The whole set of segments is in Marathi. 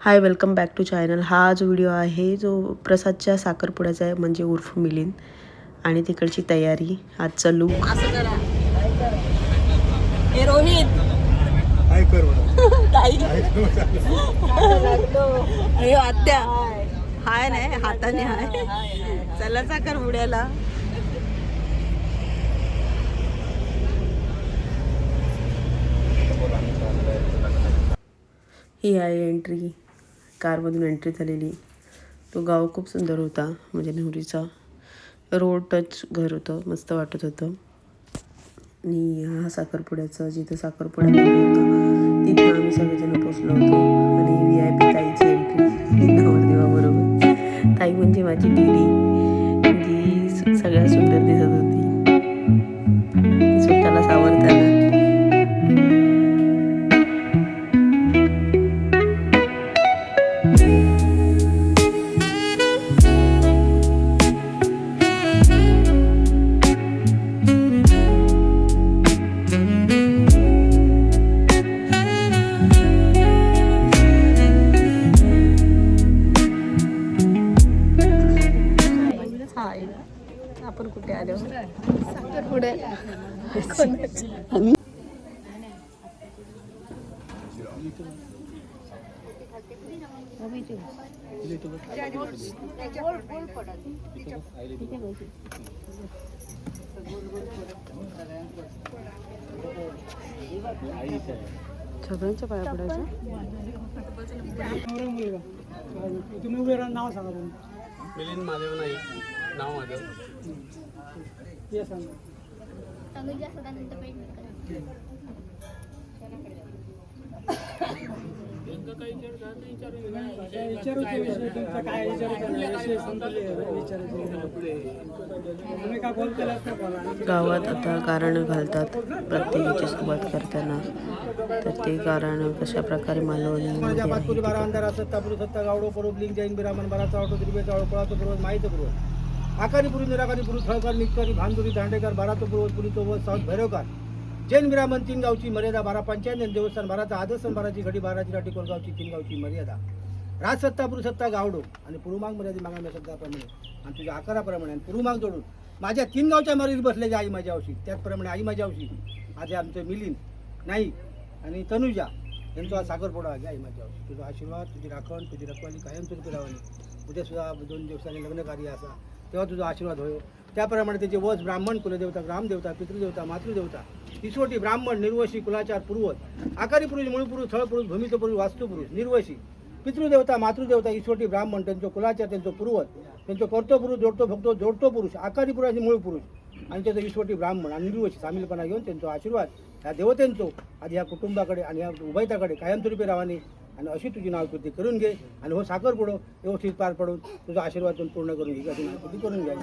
High, welcome back to channel. हा जो व्हिडिओ आहे जो प्रसादच्या साखरपुड्याचा आहे, म्हणजे उर्फ मिलिंद आणि तिकडची तयारी. आजचा लूक असं करा. हे रोहित काय कर ताई अरे आत्या हाय नाही हाताने हाय. चला साखरपुड्याला. ही आहे एंट्री. कारमधून एंट्री झालेली. तो गाव खूप सुंदर होता, म्हणजे नेहुरीचा रोड टच घर होतं, मस्त वाटत होतं. आणि हा साखरपुड्याचा जिथं साखरपुडा होता तिथं आम्ही सगळेजण पोचलो होतो. आणि VIP ताईची एंट्री नवरदेवाबरोबर. ताई म्हणजे माझी दीदी, जी सगळ्यात सुंदर दिसत होती स्वतःला सावरताना. आपण कुठे आलो? सगळ्यांच्या पाया पडायचं. तुम्ही उभे राहा, नाव सांगा तुम्ही. मिलिंद महादेव नाही नाव माझं. हे सांगा. विचारूचे विषय तुमचा काय विषय संपले तुम्ही काय बोलतेला गावात आता गारणं घालतात प्रत्येकाची सुरुवात करताना. तर ते गारणं कशा प्रकारे मालवणी पाचपुरी बारा अंधारा सत्ता पुरुष सत्ता गावडो परोब लिंग जैन बिरामन बाराचा ऑटो त्रिबे चावळ पळातो पूर्वज माहिती पूर्वज आकारी पुरी निराकारी पुरुष थळकर निकरी भांदुरी दांडेकर बारातो पूर्वज पुरी चौवत साऊथ भैरवकार जैन बिरामन 3 गावची मर्यादा 12 देवस्थान 12चा आदर्शन 12ची घडी 12ची राठी कोलगावची 3 गावची मर्यादा राजसत्ता पुरुषसत्ता गावडो आणि पुरुमाग मर्यादी मागा शब्दाप्रमाणे आणि तुझ्या आकाराप्रमाणे आणि पुरुमाग जोडून माझ्या 3 गावच्या मर्यादेत बसलेल्या आई माझ्या औषधी त्याचप्रमाणे आई माझ्या औषधी आज आमचं मिलिंद नाही आणि तनुजा यांचा आज साखरपुडा घ्या आई माझ्या औषधी. तुझा आशीर्वाद तुझी राखण तुझी रखवाली कायमस्वरूपी राहावी. उद्या सुद्धा 2 दिवसांनी लग्न कार्य असा तेव्हा तुझा आशीर्वाद होय. त्याप्रमाणे त्याचे वस ब्राह्मण कुलदेवता ग्रामदेवता पितृदेवता मातृदेवता इसोटी ब्राह्मण निर्वशी कुलाचार पूर्वज आकारी पुरुष मूळ पुरुष थळ पुरुष भूमित पुरुष वास्तू पुरुष निर्वशी पितृदेवता मातृदेवता इसोटी ब्राह्मण त्यांचं कुलाचार त्यांचं पूर्वज त्यांचं कर्तो पुरुष जोडतो भक्तो जोडतो पुरुष आकारी पुरुष मूळ पुरुष आणि त्याचं इसोटी ब्राह्मण आणि निर्वशी सामीलपणा घेऊन त्यांचा आशीर्वाद ह्या देवतेंचो आधी ह्या कुटुंबाकडे आणि ह्या उभयताकडे कायमस्वरूपी राहाने आणि अशी तुझी नावकृती करून घे आणि हो साखरपुडो व्यवस्थित पार पडून तुझा आशीर्वाद पूर्ण करून घे अशी नावकृती करून घ्या.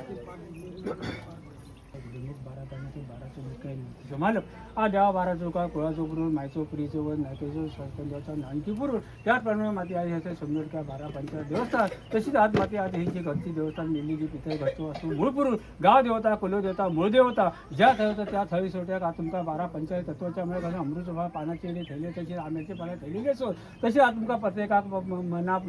जमालं आ देवा बारा चौका कोळाचो पुरून मायचो पुरीचो व नायकेचो सरपंचाचा नानकी पुरून त्याचप्रमाणे माती आज ह्याचं समजून काय 12 पंचायत देवस्थान तशीच आज माती आज ही जी घरची देवस्थान मिळली जी पितळ घरचो असतो मूळ पुरुष गाव देवता कुलदेवता मूळ देवता ज्या थळतं त्या थळी सोट्या का तुमका 12 पंचायत तत्वाच्या मुळे कसं अमृत पानाचे थैले तसे आंब्याचे पानं थैली घेसो तशी आज तुमका प्रत्येका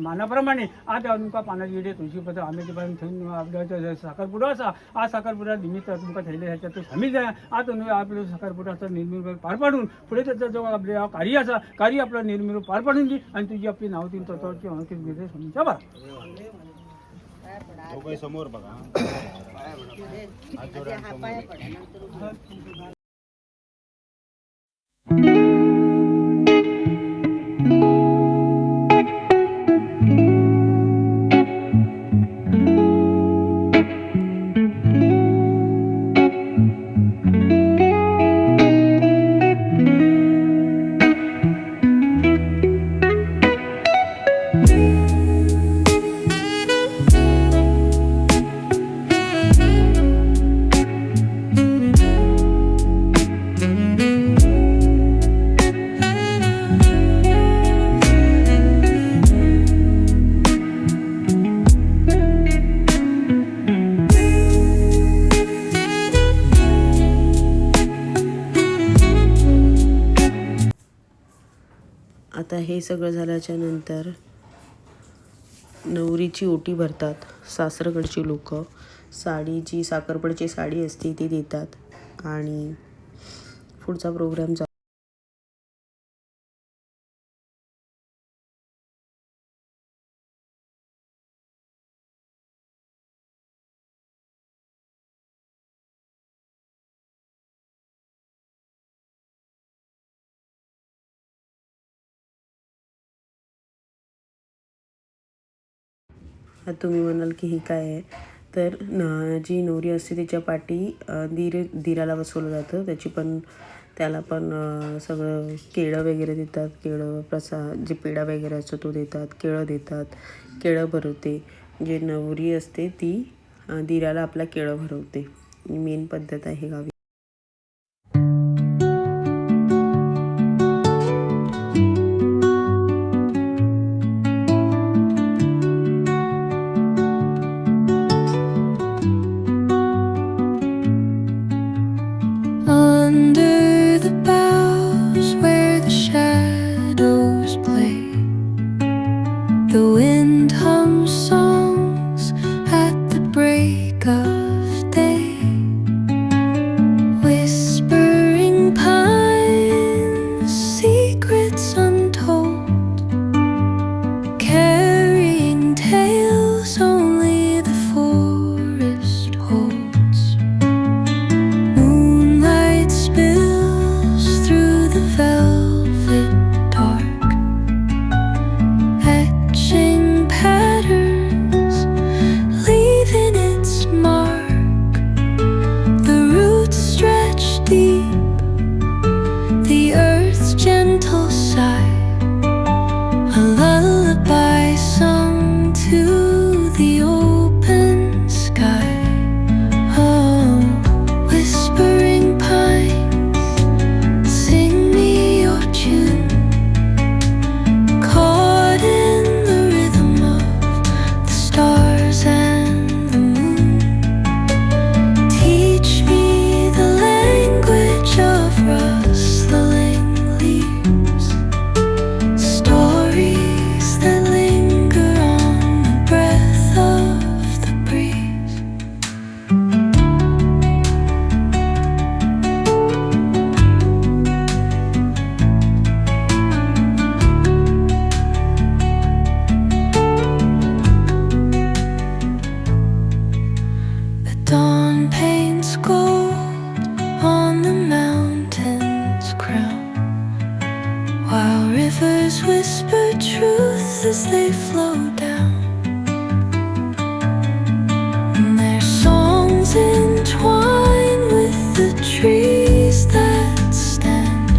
मानाप्रमाणे आज तुमका पानाची विडे तुळशीपत्र आंब्याचे पान ठेवून आपल्या साखरपुडा असा आज साखरपुडा निमित्त तुमका थैले ह्याच्यात सामील जाय. आज तुम्ही आपलं साखरपुडाचा निर्मिळ पार पाडून पुढे त्याचा जो आपल्या कार्य असा कार्य आपलं निर्मिळ पार पाडून घे आणि तुझी आपली नाव तीन तत्वाची अंकित घेते समजा बरं समोर बघा. हे सगळं झाल्याच्या नंतर नवरीची ओटी भरतात सासरकडची लोक. साडी जी साखरपुड्याची साडी असते ती देतात आणि पुढचा प्रोग्राम तुम्ही म्हणाल की ही काय आहे, तर जी नवरी असते तिच्या पाठी दिराला बसवलं जातं. त्याला पण सगळं केळं वगैरे देतात. केळं प्रसाद जे पेढा वगैरे असतो तो देतात. केळं देतात. केळं भरवते जे नवरी असते ती दिराला आपला केळं भरवते. मेन पद्धत आहे गावी. Under the boughs where the shadows play, the wind hums songs at the break of day. Whispering pines, secrets untold, carrying tales only the forest holds. Moonlight spills through the velvet dark, etching patterns, leaving its mark. The roots stretch deep, the earth's gentle sigh, a lullaby sung to the open sky. Oh, whispering pines, sing me your tune, caught in the rhythm of the stars and the moon. Teach me the language of rustling leaves, stories that linger on the breath of the breeze. The dawn paints gold on the mountain's crown, while rivers whisper truth as they flow down. And their songs entwine with the trees that stand,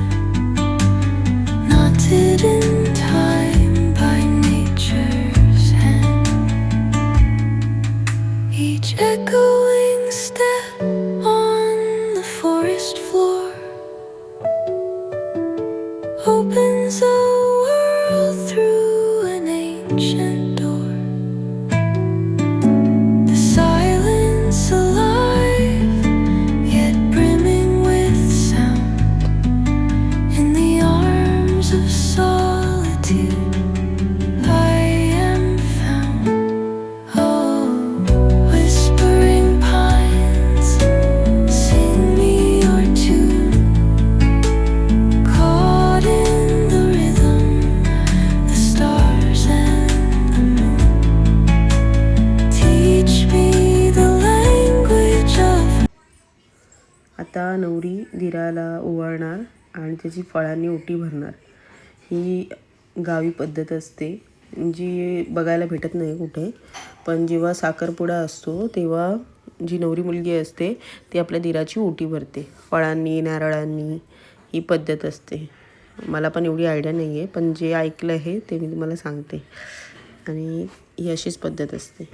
knotted in time by nature's hand. Each echoing step on the forest floor opens a world through an ancient door. The silence alive, yet brimming with sound. In the arms of solitude I am found. Oh, whispering pines, sing me your tune, caught in the rhythm, the stars and the moon. Teach me the language of आता नवरी दिराला ओवाळणार आणि त्याची फळांनी ओटी भरणार. ही गावी पद्धत असते जी बघायला भेटत नाही कुठे. पण जेव्हा साखरपुडा असतो तेव्हा जी नवरी मुलगी असते ती आपल्या दिराची ओटी भरते फळांनी नारळांनी. ही पद्धत असते. मला पण एवढी आयडिया नाही आहे, पण जे ऐकलं आहे ते मी तुम्हाला सांगते. आणि ही अशीच पद्धत असते.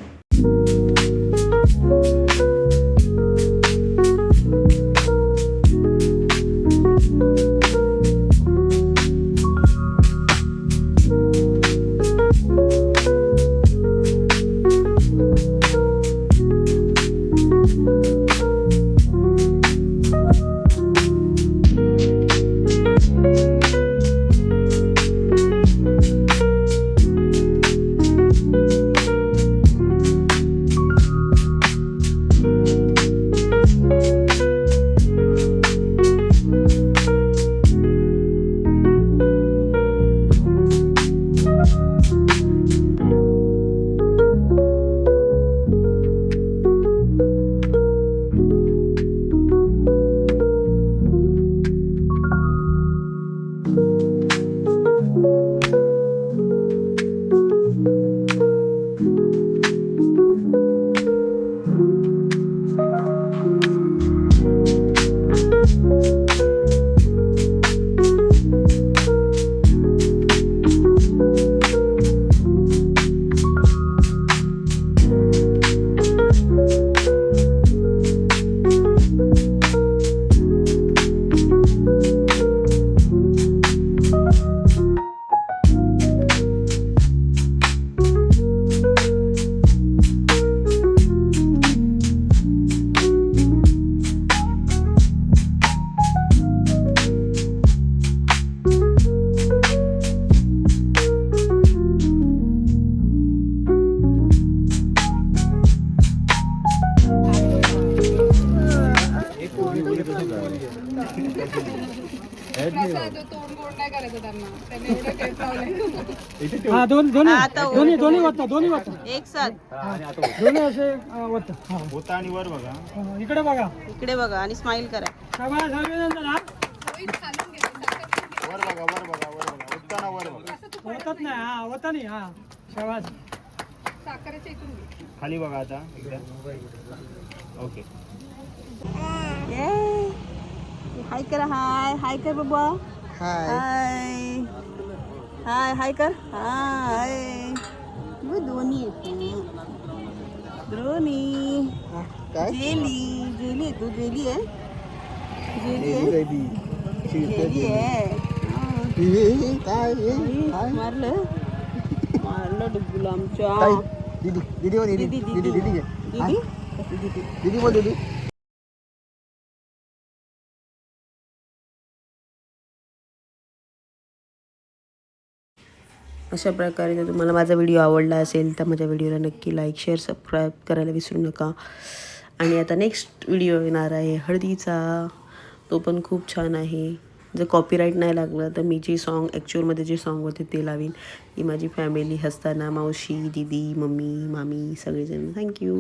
हा दोन्ही आता दोन्ही दोन्ही वाटतं दोन्ही वाटतं एक साथ दोन्ही असे वाटतं हा होता आणि वर बघा इकडे बघा इकडे बघा आणि स्माइल करा. सगळ्या सर्वजण हा वर बघा वर बघा वर बघा उत्ताना वर बघा होतच नाही हा होता नाही हा शाबास खाली बघा आता एकदा ओके हाय करा. हाय हाय कर बाबा. हाय हाय हाय कर. हाय दोन्ही द्रोणी जेली जेली तू जेली आहे जेली आहे मारलं मारलं डुबुला आमच्या दीदी दीदी दीदी दीदी दीदी दीदी बोल दीदी अशा प्रकारे जर तुम्हाला माझा व्हिडिओ आवडला असेल तर माझ्या व्हिडिओला नक्की लाईक शेअर सबस्क्राईब करायला विसरू नका. आणि आता नेक्स्ट व्हिडिओ येणार आहे हळदीचा. तो पण खूप छान आहे. जर कॉपीराईट नाही लागलं तर मी जी सॉन्ग ॲक्च्युअलमध्ये जे सॉन्ग होते ते लावीन. ही माझी फॅमिली हसताना मावशी दीदी मम्मी मामी सगळेजण. थँक्यू.